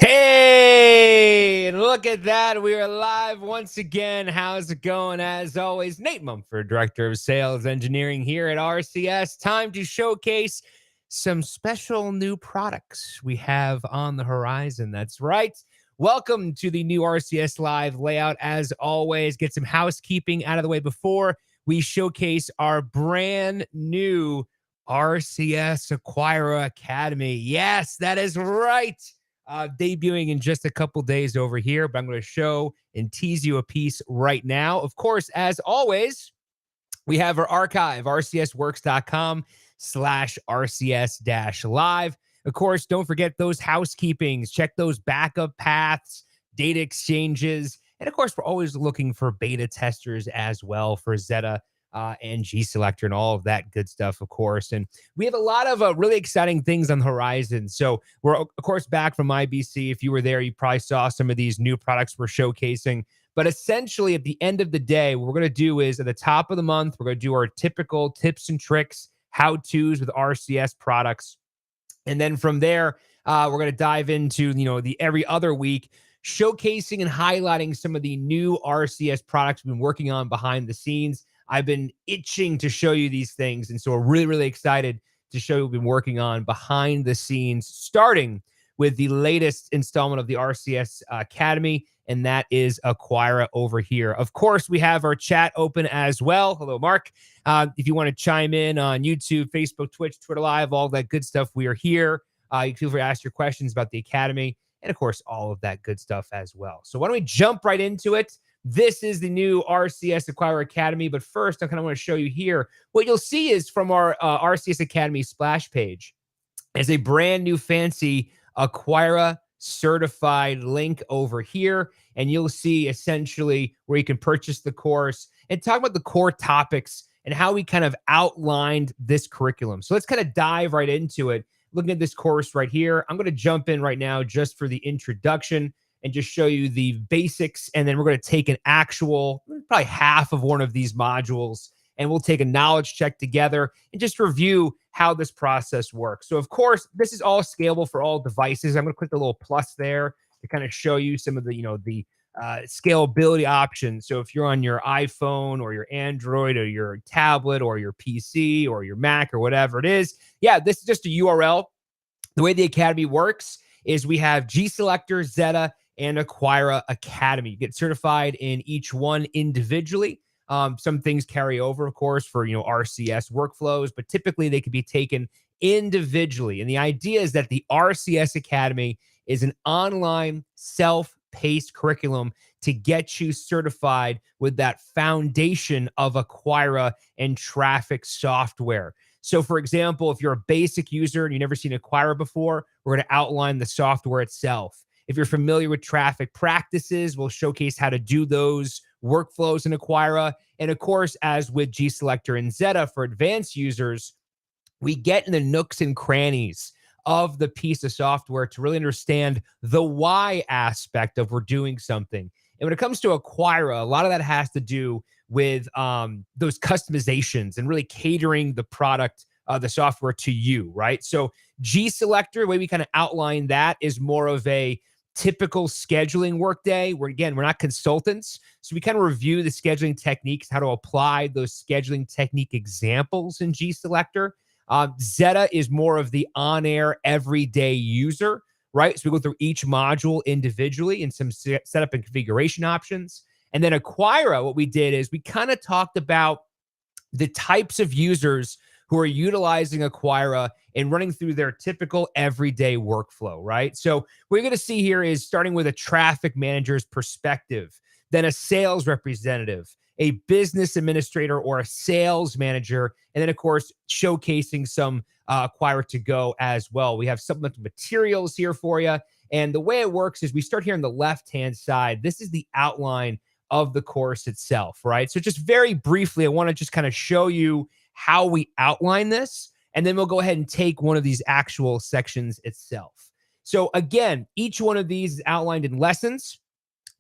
Hey, and look at that. We are live once again. How's it going? As always, Nate Mumford, Director of Sales Engineering here at RCS. Time to showcase some special new products we have on the horizon. That's right. Welcome to the new RCS Live layout. As always, get some housekeeping out of the way before we showcase our brand new RCS Acquira Academy. Yes, that is right. Debuting in just a couple days over here, but I'm going to show and tease you a piece right now. Of course, as always, we have our archive, rcsworks.com/RCS-live. Of course, don't forget those housekeepings. Check those backup paths, data exchanges. And of course, we're always looking for beta testers as well for Zetta and GSelector and all of that good stuff, of course. And we have a lot of really exciting things on the horizon. So we're, of course, back from IBC. If you were there, you probably saw some of these new products we're showcasing. But essentially, at the end of the day, what we're going to do is at the top of the month, we're going to do our typical tips and tricks, how-tos with RCS products. And then from there, we're going to dive into, the every other week, showcasing and highlighting some of the new RCS products we've been working on behind the scenes. I've been itching to show you these things. And so we're really, really excited to show you what we've been working on behind the scenes, starting with the latest installment of the RCS Academy, and that is Aquira over here. Of course, we have our chat open as well. Hello, Mark. If you want to chime in on YouTube, Facebook, Twitch, Twitter Live, all that good stuff, we are here. You feel free to ask your questions about the Academy, and of course, all of that good stuff as well. So why don't we jump right into it? This is the new RCS Acquira Academy. But first, I kind of want to show you here. What you'll see is from our RCS Academy splash page is a brand new fancy Acquira certified link over here. And you'll see essentially where you can purchase the course and talk about the core topics and how we kind of outlined this curriculum. So let's kind of dive right into it. Looking at this course right here, I'm going to jump in right now just for the introduction and just show you the basics. And then we're going to take an actual, probably half of one of these modules, and we'll take a knowledge check together and just review how this process works. So of course, this is all scalable for all devices. I'm going to click the little plus there to kind of show you some of the, the scalability options. So if you're on your iPhone or your Android or your tablet or your PC or your Mac or whatever it is, yeah, this is just a URL. The way the Academy works is we have GSelector, Zetta, and Acquira Academy. You get certified in each one individually. Some things carry over, of course, for RCS workflows, but typically they can be taken individually. And the idea is that the RCS Academy is an online self-paced curriculum to get you certified with that foundation of Acquira and traffic software. So, for example, if you're a basic user and you've never seen Acquira before, we're going to outline the software itself. If you're familiar with traffic practices, we'll showcase how to do those workflows in Acquira. And of course, as with GSelector and Zetta for advanced users, we get in the nooks and crannies of the piece of software to really understand the why aspect of we're doing something. And when it comes to Acquira, a lot of that has to do with those customizations and really catering the product, the software to you, right? So GSelector, the way we kind of outline that is more of a typical scheduling workday where, again, we're not consultants. So we kind of review the scheduling techniques, how to apply those scheduling technique examples in GSelector. Zetta is more of the on-air everyday user, right? So we go through each module individually and some setup and configuration options. And then Acquira, what we did is we kind of talked about the types of users who are utilizing Aquira and running through their typical everyday workflow, right? So what you're going to see here is starting with a traffic manager's perspective, then a sales representative, a business administrator or a sales manager, and then, of course, showcasing some Acquira to go as well. We have supplemental materials here for you. And the way it works is we start here on the left-hand side. This is the outline of the course itself, right? So just very briefly, I want to just kind of show you how we outline this, and then we'll go ahead and take one of these actual sections itself. So again, each one of these is outlined in lessons.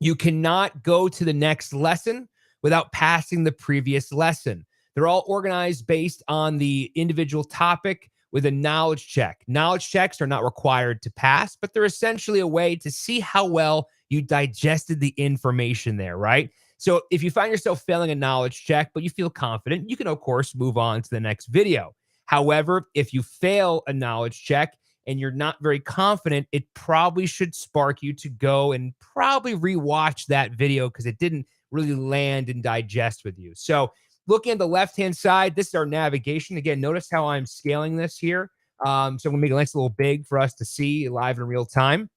You cannot go to the next lesson without passing the previous lesson. They're all organized based on the individual topic with a knowledge check. Knowledge checks are not required to pass, but they're essentially a way to see how well you digested the information there, right? So if you find yourself failing a knowledge check, but you feel confident, you can, of course, move on to the next video. However, if you fail a knowledge check and you're not very confident, it probably should spark you to go and probably rewatch that video because it didn't really land and digest with you. So looking at the left-hand side, this is our navigation. Again, notice how I'm scaling this here. So I'm going to make it nice a little big for us to see live in real time.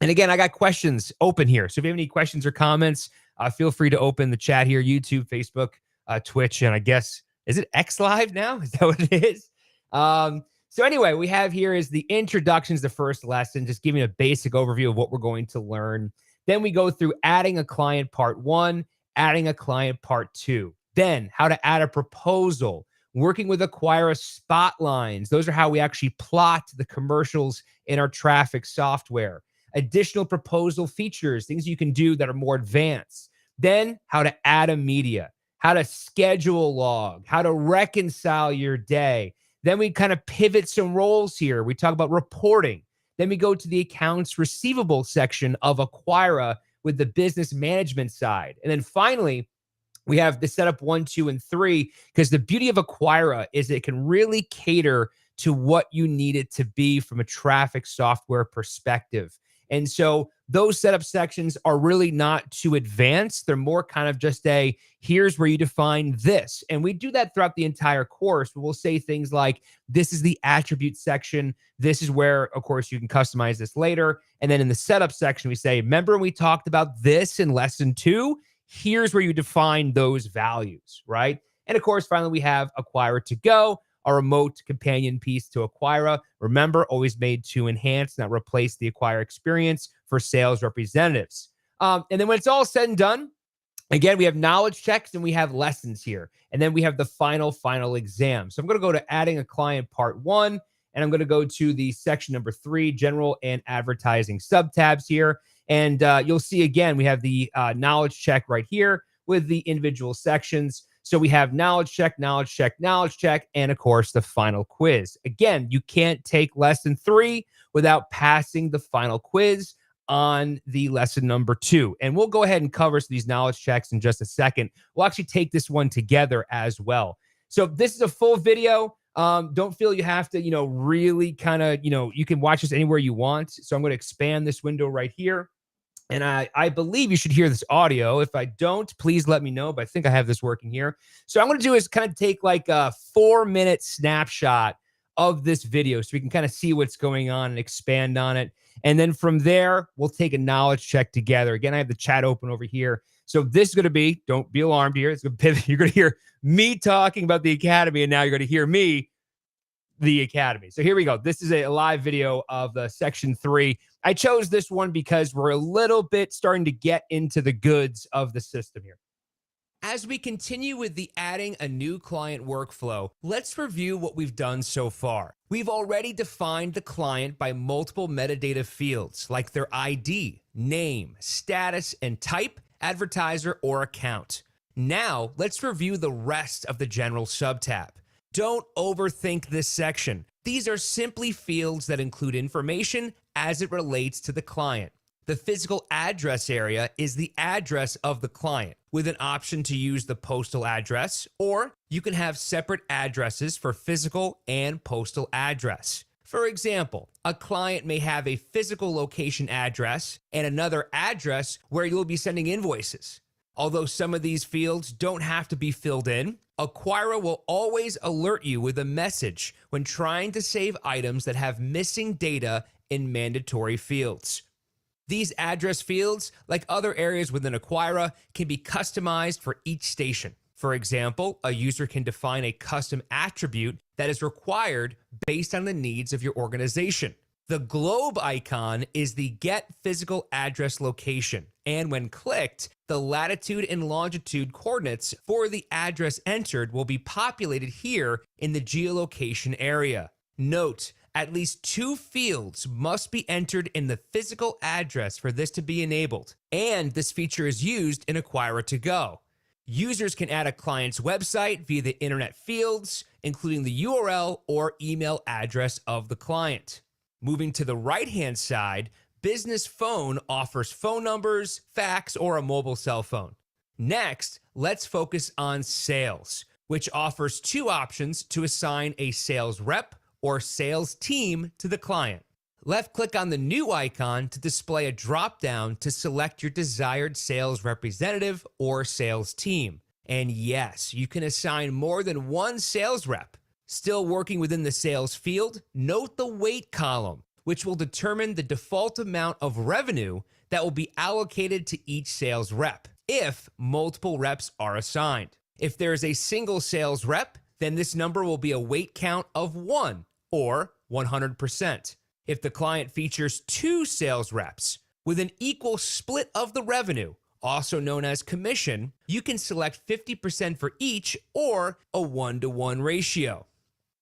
And again, I got questions open here. So if you have any questions or comments, feel free to open the chat here, YouTube, Facebook, Twitch, and I guess, is it X Live now? Is that what it is? So anyway, we have here is the introductions, the first lesson, just giving a basic overview of what we're going to learn. Then we go through adding a client part 1, adding a client part 2. Then how to add a proposal, working with Acquira spot lines. Those are how we actually plot the commercials in our traffic software. Additional proposal features, things you can do that are more advanced. Then how to add a media, how to schedule log, how to reconcile your day. Then we kind of pivot some roles here. We talk about reporting. Then we go to the accounts receivable section of Acquira with the business management side. And then finally, we have the setup 1, 2, and 3, because the beauty of Acquira is it can really cater to what you need it to be from a traffic software perspective. And so those setup sections are really not too advanced. They're more kind of just a, here's where you define this. And we do that throughout the entire course. We'll say things like, this is the attribute section. This is where, of course, you can customize this later. And then in the setup section, we say, remember we talked about this in lesson 2? Here's where you define those values, right? And of course, finally, we have Acquira to go, a remote companion piece to Acquira. Remember, always made to enhance, not replace the Acquira experience for sales representatives. And then when it's all said and done, again, we have knowledge checks and we have lessons here. And then we have the final exam. So I'm going to go to adding a client part 1, and I'm going to go to the section number 3, general and advertising subtabs here. And you'll see, again, we have the knowledge check right here with the individual sections. So we have knowledge check, knowledge check, knowledge check, and of course, the final quiz. Again, you can't take lesson 3 without passing the final quiz on the lesson number 2. And we'll go ahead and cover these knowledge checks in just a second. We'll actually take this one together as well. So this is a full video. Don't feel you have to, really kind of, you can watch this anywhere you want. So I'm going to expand this window right here. And I believe you should hear this audio. If I don't, please let me know. But I think I have this working here. So what I'm going to do is kind of take like a 4-minute snapshot of this video so we can kind of see what's going on and expand on it. And then from there, we'll take a knowledge check together. Again, I have the chat open over here. So this is going to be, don't be alarmed here. It's going to pivot. You're going to hear me talking about the Academy, and now you're going to hear me, the Academy. So here we go. This is a live video of the section 3. I chose this one because we're a little bit starting to get into the goods of the system here. As we continue with the adding a new client workflow, let's review what we've done so far. We've already defined the client by multiple metadata fields like their ID, name, status, and type, advertiser, or account. Now, let's review the rest of the general subtab. Don't overthink this section. These are simply fields that include information as it relates to the client. The physical address area is the address of the client with an option to use the postal address, or you can have separate addresses for physical and postal address. For example, a client may have a physical location address and another address where you'll be sending invoices. Although some of these fields don't have to be filled in, Acquira will always alert you with a message when trying to save items that have missing data in mandatory fields. These address fields, like other areas within Acquira, can be customized for each station. For example, a user can define a custom attribute that is required based on the needs of your organization. The globe icon is the Get Physical Address Location, and when clicked, the latitude and longitude coordinates for the address entered will be populated here in the geolocation area. Note, at least 2 fields must be entered in the physical address for this to be enabled, and this feature is used in Acquira To Go. Users can add a client's website via the internet fields, including the URL or email address of the client. Moving to the right-hand side, Business Phone offers phone numbers, fax, or a mobile cell phone. Next, let's focus on Sales, which offers 2 options to assign a sales rep or sales team to the client. Left-click on the new icon to display a drop-down to select your desired sales representative or sales team. And yes, you can assign more than 1 sales rep. Still working within the sales field, note the weight column, which will determine the default amount of revenue that will be allocated to each sales rep if multiple reps are assigned. If there is a single sales rep, then this number will be a weight count of 1 or 100%. If the client features 2 sales reps with an equal split of the revenue, also known as commission, you can select 50% for each or a 1-to-1 ratio.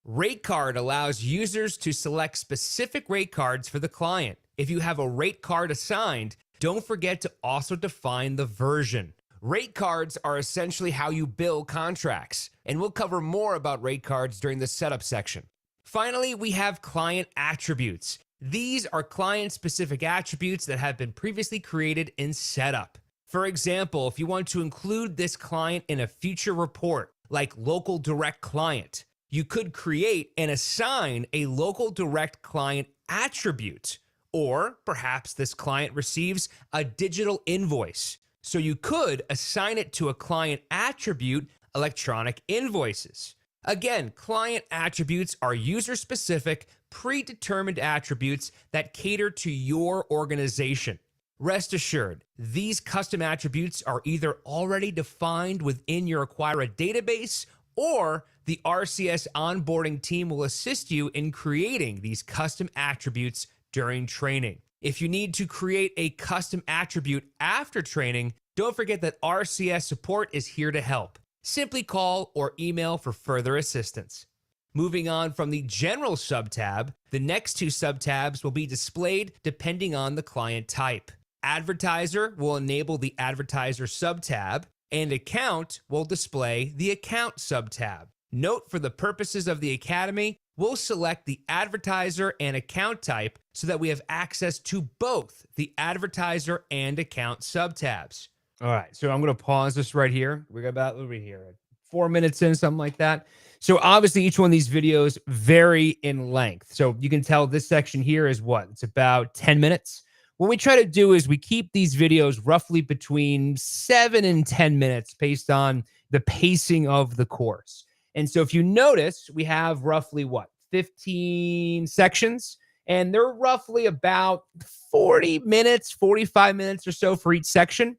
Rate card allows users to select specific rate cards for the client. If you have a rate card assigned, don't forget to also define the version. Rate cards are essentially how you bill contracts, and we'll cover more about rate cards during the setup section. Finally, we have client attributes. These are client-specific attributes that have been previously created in setup. For example, if you want to include this client in a future report, like local direct client, you could create and assign a local direct client attribute. Or perhaps this client receives a digital invoice, so you could assign it to a client attribute, electronic invoices. Again, client attributes are user-specific, predetermined attributes that cater to your organization. Rest assured, these custom attributes are either already defined within your Acquira database, or the RCS onboarding team will assist you in creating these custom attributes during training. If you need to create a custom attribute after training, don't forget that RCS support is here to help. Simply call or email for further assistance. Moving on from the General subtab, the next 2 subtabs will be displayed depending on the client type. Advertiser will enable the Advertiser subtab, and Account will display the Account subtab. Note, for the purposes of the Academy, we'll select the Advertiser and Account type so that we have access to both the Advertiser and Account subtabs. All right, so I'm going to pause this right here. We're about over here, 4 minutes in, something like that. So obviously each one of these videos vary in length. So you can tell this section here is what? It's about 10 minutes. What we try to do is we keep these videos roughly between 7 and 10 minutes based on the pacing of the course. And so if you notice, we have roughly what? 15 sections, and they're roughly about 40 minutes, 45 minutes or so for each section.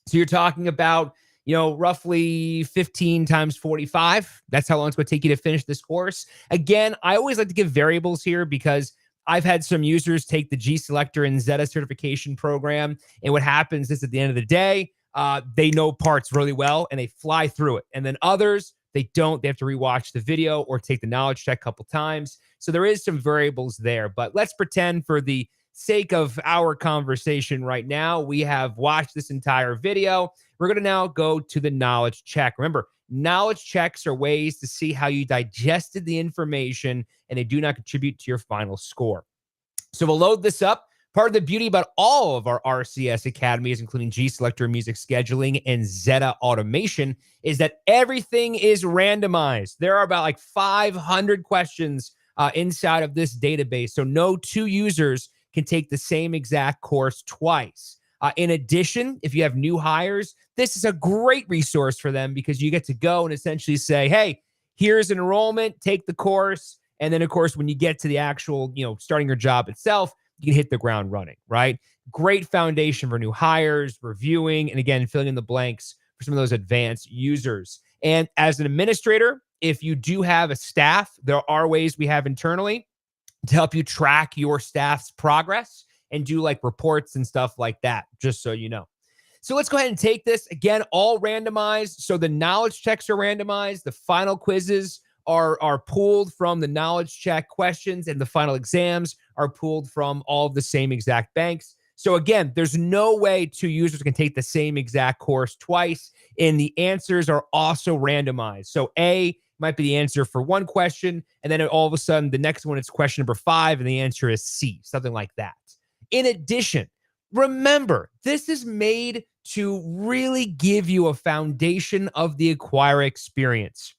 So you're talking about, roughly 15 times 45. That's how long it's going to take you to finish this course. Again, I always like to give variables here because I've had some users take the GSelector and Zetta certification program. And what happens is at the end of the day, they know parts really well and they fly through it. And then others, they don't. They have to rewatch the video or take the knowledge check a couple times. So there is some variables there. But let's pretend for the sake of our conversation right now, we have watched this entire video. We're going to now go to the knowledge check. Remember, knowledge checks are ways to see how you digested the information, and they do not contribute to your final score. So we'll load this up. Part of the beauty about all of our RCS academies, including GSelector music scheduling and Zetta automation, is that everything is randomized. There are about like 500 questions inside of this database. So no two users can take the same exact course twice. In addition, if you have new hires, this is a great resource for them because you get to go and essentially say, hey, here's an enrollment, take the course. And then, of course, when you get to the actual, starting your job itself, you can hit the ground running, right? Great foundation for new hires, reviewing, and again, filling in the blanks for some of those advanced users. And as an administrator, if you do have a staff, there are ways we have internally to help you track your staff's progress and do like reports and stuff like that, just so you know. So let's go ahead and take this. Again, all randomized. So the knowledge checks are randomized. The final quizzes are pulled from the knowledge check questions, and the final exams are pulled from all of the same exact banks. So again, there's no way two users can take the same exact course twice, and the answers are also randomized. So A might be the answer for one question, and then all of a sudden, the next one is question number 5, and the answer is C, something like that. In addition, remember, this is made to really give you a foundation of the Acquira experience.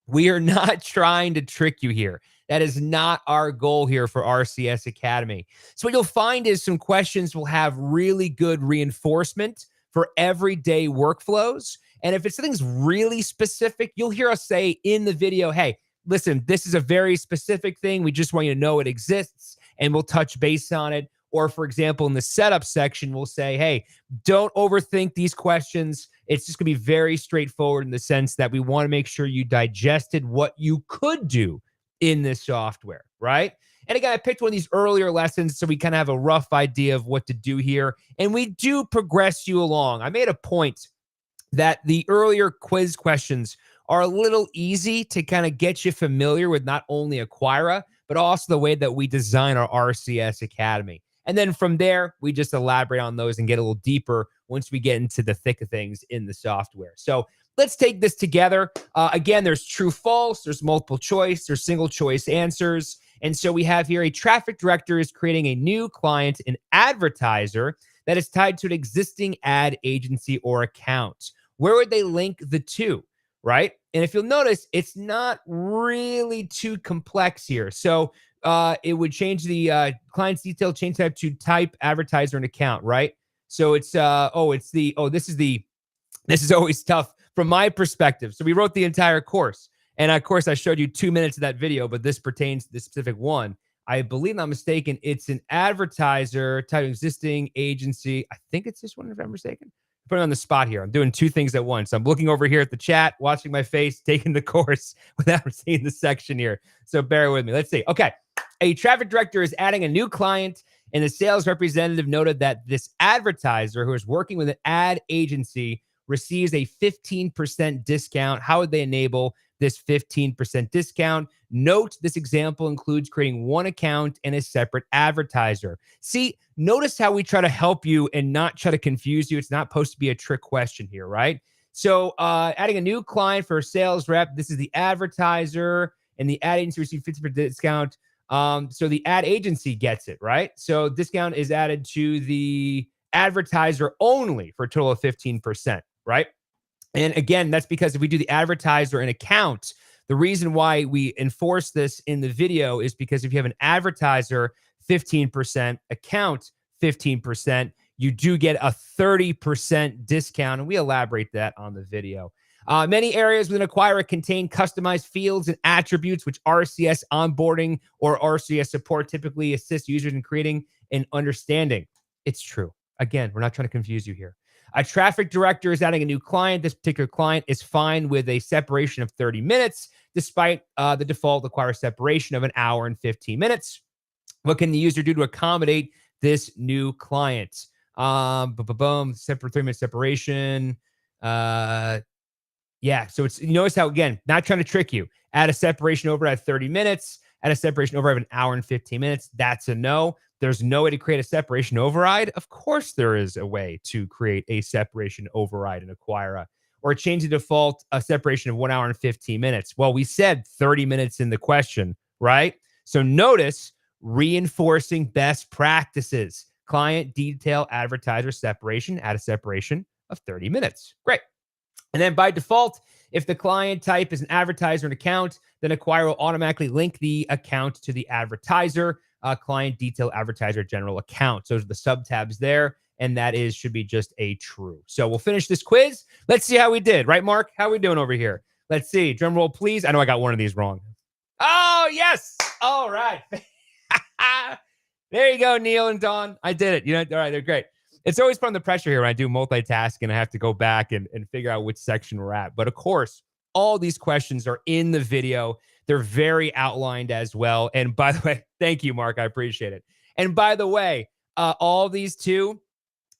We are not trying to trick you here. That is not our goal here for RCS Academy. So what you'll find is some questions will have really good reinforcement for everyday workflows. And if it's something's really specific, you'll hear us say in the video, hey, listen, this is a very specific thing. We just want you to know it exists, and we'll touch base on it. Or, for example, in the setup section, we'll say, hey, don't overthink these questions. It's just going to be very straightforward in the sense that we want to make sure you digested what you could do in this software, right? And again, I picked one of these earlier lessons so we kind of have a rough idea of what to do here. And we do progress you along. I made a point that the earlier quiz questions are a little easy to kind of get you familiar with not only Acquira, but also the way that we design our RCS Academy. And then from there, we just elaborate on those and get a little deeper once we get into the thick of things in the software. So let's take this together. Again, there's true, false, there's multiple choice, there's single choice answers. And so we have here a traffic director is creating a new client, an advertiser that is tied to an existing ad agency or account. Where would they link the two, right? And if you'll notice, it's not really too complex here. So it would change the client's detail, change type to type, advertiser, and account, right? So it's this is always tough from my perspective. So we wrote the entire course. And of course, I showed you 2 minutes of that video, but this pertains to this specific one. I believe I'm not mistaken. It's an advertiser type of existing agency. I think it's this one, if I'm mistaken. Put it on the spot here. I'm doing two things at once. I'm looking over here at the chat, watching my face, taking the course without seeing the section here. So bear with me. Let's see. Okay. A traffic director is adding a new client, and the sales representative noted that this advertiser who is working with an ad agency receives a 15% discount. How would they enable this 15% discount? Note this example includes creating one account and a separate advertiser. See, notice how we try to help you and not try to confuse you. It's not supposed to be a trick question here, right? So adding a new client for a sales rep, this is the advertiser, and the ad agency receives 50% discount. So the ad agency gets it, right? So discount is added to the advertiser only for a total of 15%, right? And again, that's because if we do the advertiser and account, the reason why we enforce this in the video is because if you have an advertiser, 15%, account, 15%, you do get a 30% discount. And we elaborate that on the video. Many areas within Acquira contain customized fields and attributes, which RCS onboarding or RCS support typically assist users in creating and understanding. It's true. Again, we're not trying to confuse you here. A traffic director is adding a new client. This particular client is fine with a separation of 30 minutes, despite the default Acquira separation of an hour and 15 minutes. What can the user do to accommodate this new client? Separate 3-minute separation. Yeah, so it's, you notice how, again, not trying to trick you. Add a separation override at 30 minutes, add a separation override of an hour and 15 minutes. That's a no. There's no way to create a separation override. Of course, there is a way to create a separation override in Acquira, or change the default a separation of 1 hour and 15 minutes. Well, we said 30 minutes in the question, right? So notice reinforcing best practices. Client detail advertiser separation, add a separation of 30 minutes. Great. And then by default, If the client type is an advertiser and account, then Acquira will automatically link the account to the advertiser, client detail advertiser general account. So those are the sub tabs there. And that should be just a true. So we'll finish this quiz. Let's see how we did. Right, Mark? How are we doing over here? Let's see. Drum roll, please. I know I got one of these wrong. Oh, yes. All right. There you go, Neil and Dawn. I did it. All right, they're great. It's always fun, the pressure here when I do multitasking. I have to go back and figure out which section we're at. But of course, all these questions are in the video. They're very outlined as well. And by the way, thank you, Mark. I appreciate it. And by the way, all these too,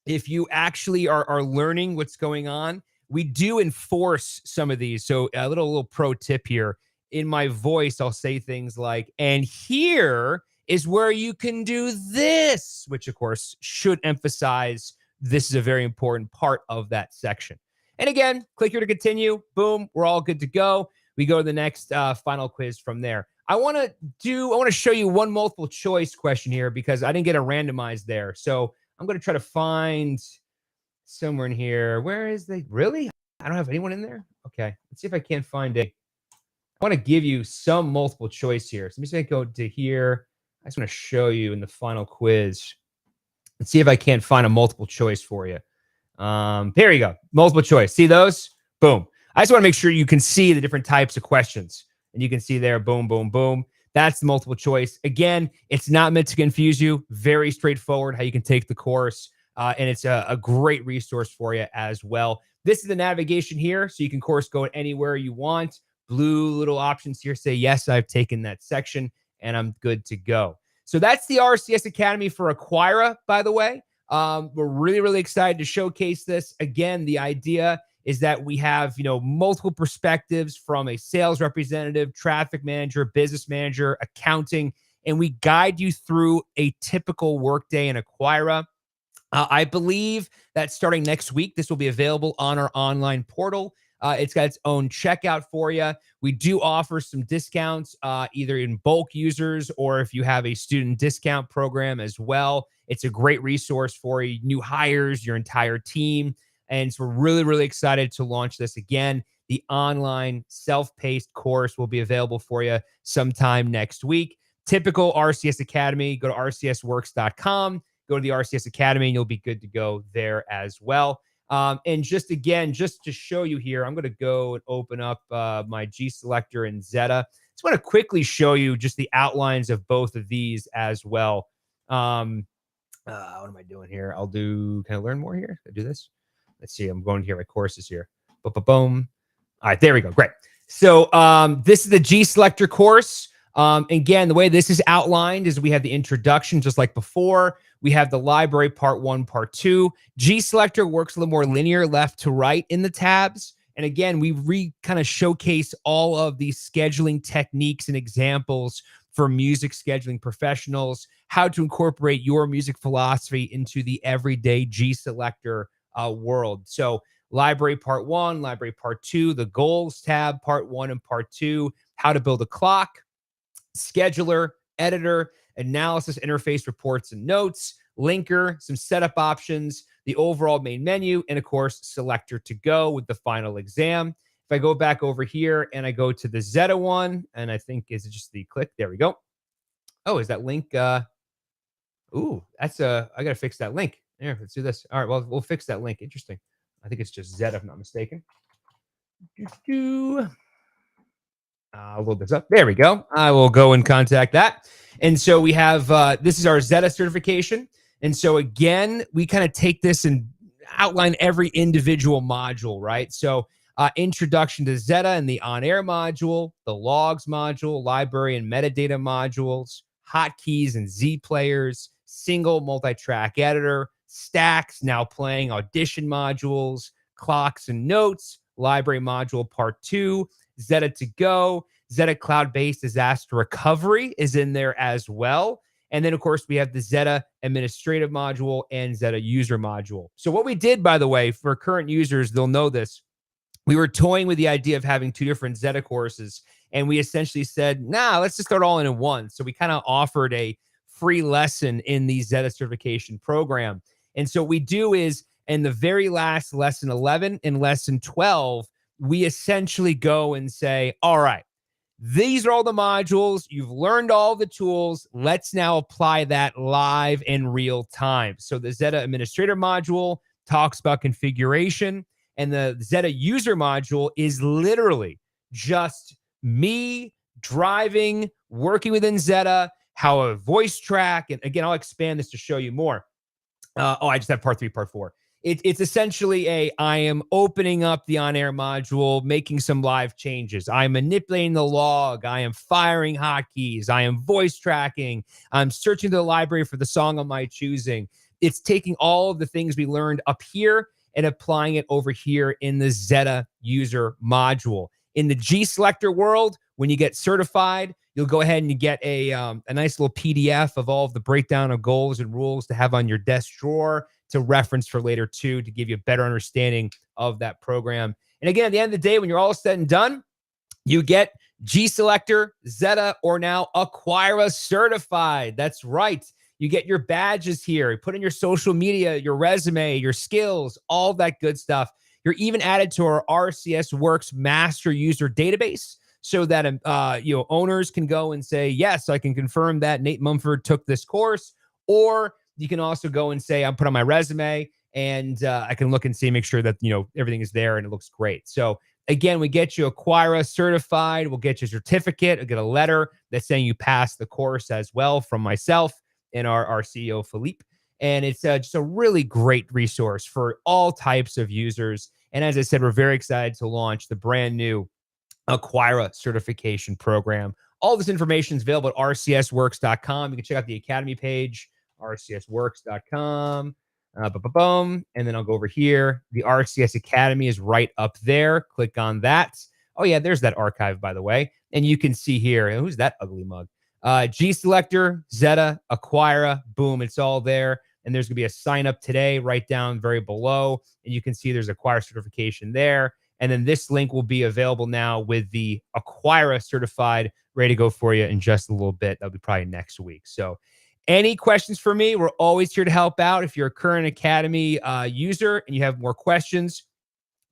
if you actually are learning what's going on, we do enforce some of these. So a little pro tip here. In my voice, I'll say things like, and here is where you can do this, which of course should emphasize this is a very important part of that section. And again, click here to continue. Boom, we're all good to go. We go to the next final quiz from there. I want to show you one multiple choice question here because I didn't get a randomized there. So I'm going to try to find somewhere in here. Where is they? Really? I don't have anyone in there? Okay. Let's see if I can't find it. I want to give you some multiple choice here. So let me see if I go to here. I just want to show you in the final quiz. Let's see if I can't find a multiple choice for you. There you go. Multiple choice. See those? Boom. I just want to make sure you can see the different types of questions. And you can see there, boom, boom, boom. That's the multiple choice. Again, it's not meant to confuse you. Very straightforward how you can take the course. And it's a great resource for you as well. This is the navigation here. So you can course go anywhere you want. Blue little options here say, yes, I've taken that section and I'm good to go. So that's the RCS Academy for Acquira, by the way. We're really, really excited to showcase this. Again, the idea is that we have, multiple perspectives from a sales representative, traffic manager, business manager, accounting, and we guide you through a typical workday in Acquira. I believe that starting next week, this will be available on our online portal. It's got its own checkout for you. We do offer some discounts, either in bulk users or if you have a student discount program as well. It's a great resource for you, new hires, your entire team. And so we're really, really excited to launch this again. The online self-paced course will be available for you sometime next week. Typical RCS Academy, go to rcsworks.com, go to the RCS Academy, and you'll be good to go there as well. And just to show you here, I'm going to go and open up my GSelector and Zetta. Just want to quickly show you just the outlines of both of these as well. What am I doing here? Can I learn more here? Can I do this? Let's see. I'm going to my courses here. Boom. All right, there we go. Great. So this is the GSelector course. Again, the way this is outlined is we have the introduction, just like before. We have the library, part 1, part 2. GSelector works a little more linear, left to right in the tabs. And again, we kind of showcase all of these scheduling techniques and examples for music scheduling professionals, how to incorporate your music philosophy into the everyday GSelector world. So library part 1, library part 2, the goals tab, part 1 and part 2, how to build a clock, scheduler, editor, analysis, interface, reports, and notes, linker, some setup options, the overall main menu, and of course, selector to go with the final exam. If I go back over here and I go to the Zetta one, and I think is it just the click? There we go. Oh, is that link? I got to fix that link. Here, let's do this. All right, well, we'll fix that link. Interesting. I think it's just Zetta, if I'm not mistaken. I'll load this up. There we go. I will go and contact that. And so we have, this is our Zetta certification. And so again, we kind of take this and outline every individual module, right? So introduction to Zetta and the on-air module, the logs module, library and metadata modules, hotkeys and Z players, single multi-track editor, stacks, now playing audition modules, clocks and notes, library module part 2, Zetta to go, Zetta cloud-based disaster recovery is in there as well. And then, of course, we have the Zetta administrative module and Zetta user module. So what we did, by the way, for current users, they'll know this. We were toying with the idea of having 2 different Zetta courses. And we essentially said, let's just start all in one. So we kind of offered a free lesson in the Zetta certification program. And so what we do is in the very last lesson 11 and lesson 12, we essentially go and say, all right, these are all the modules. You've learned all the tools. Let's now apply that live in real time. So the Zetta Administrator module talks about configuration, and the Zetta User module is literally just me driving, working within Zetta, how a voice track, and again, I'll expand this to show you more. I just have part 3, part 4. It's essentially I am opening up the on-air module, making some live changes. I'm manipulating the log. I am firing hotkeys. I am voice tracking. I'm searching the library for the song of my choosing. It's taking all of the things we learned up here and applying it over here in the Zetta user module. In the GSelector world, when you get certified, you'll go ahead and you get a nice little PDF of all of the breakdown of goals and rules to have on your desk drawer to reference for later too, to give you a better understanding of that program. And again, at the end of the day, when you're all said and done, you get GSelector, Zetta, or now Acquira certified. That's right. You get your badges here. You put in your social media, your resume, your skills, all that good stuff. You're even added to our RCS Works master user database so that owners can go and say, yes, I can confirm that Nate Mumford took this course. Or you can also go and say, I'm put on my resume, and I can look and see, make sure that everything is there and it looks great. So again, we get you Acquira certified. We'll get you a certificate. We'll get a letter that's saying you passed the course as well from myself and our CEO, Philippe. And it's just a really great resource for all types of users. And as I said, we're very excited to launch the brand new Acquira certification program. All this information is available at rcsworks.com. You can check out the Academy page, rcsworks.com. Boom. And then I'll go over here. The RCS Academy is right up there. Click on that. Oh, yeah, there's that archive, by the way. And you can see here, who's that ugly mug? GSelector, Zetta, Acquira, boom, it's all there. And there's going to be a sign up today right down very below. And you can see there's Acquira certification there. And then this link will be available now with the Acquira certified, ready to go for you in just a little bit. That'll be probably next week. So any questions for me? We're always here to help out. If you're a current Academy user and you have more questions,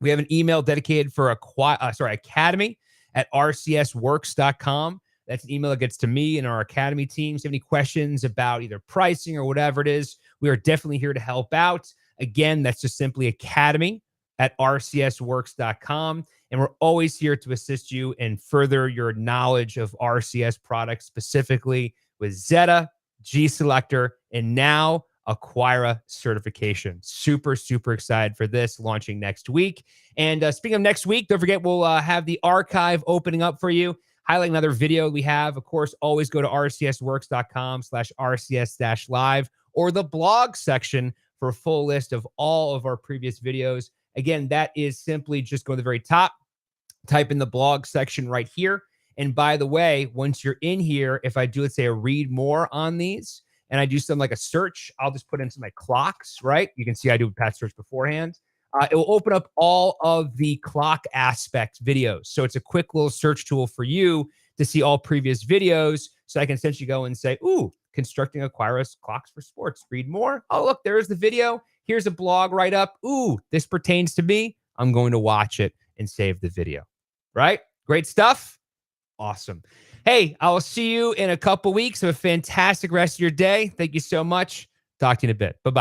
we have an email dedicated for Academy at rcsworks.com. That's an email that gets to me and our Academy team. So if you have any questions about either pricing or whatever it is, we are definitely here to help out. Again, that's just simply Academy at rcsworks.com. And we're always here to assist you and further your knowledge of RCS products, specifically with Zetta, GSelector, and now Acquira certification. Super, super excited for this launching next week. And speaking of next week, don't forget, we'll have the archive opening up for you, highlight another video we have. Of course, always go to rcsworks.com/rcs-live or the blog section for a full list of all of our previous videos. Again, that is simply just go to the very top, type in the blog section right here. And by the way, once you're in here, if I do, let's say, a read more on these, and I do something like a search, I'll just put into my clocks, right? You can see I do a past search beforehand. It will open up all of the clock aspect videos. So it's a quick little search tool for you to see all previous videos. So I can essentially go and say, ooh, constructing Acquira clocks for sports. Read more. Oh, look, there's the video. Here's a blog write up. Ooh, this pertains to me. I'm going to watch it and save the video. Right? Great stuff. Awesome. Hey, I will see you in a couple weeks. Have a fantastic rest of your day. Thank you so much. Talk to you in a bit. Bye-bye.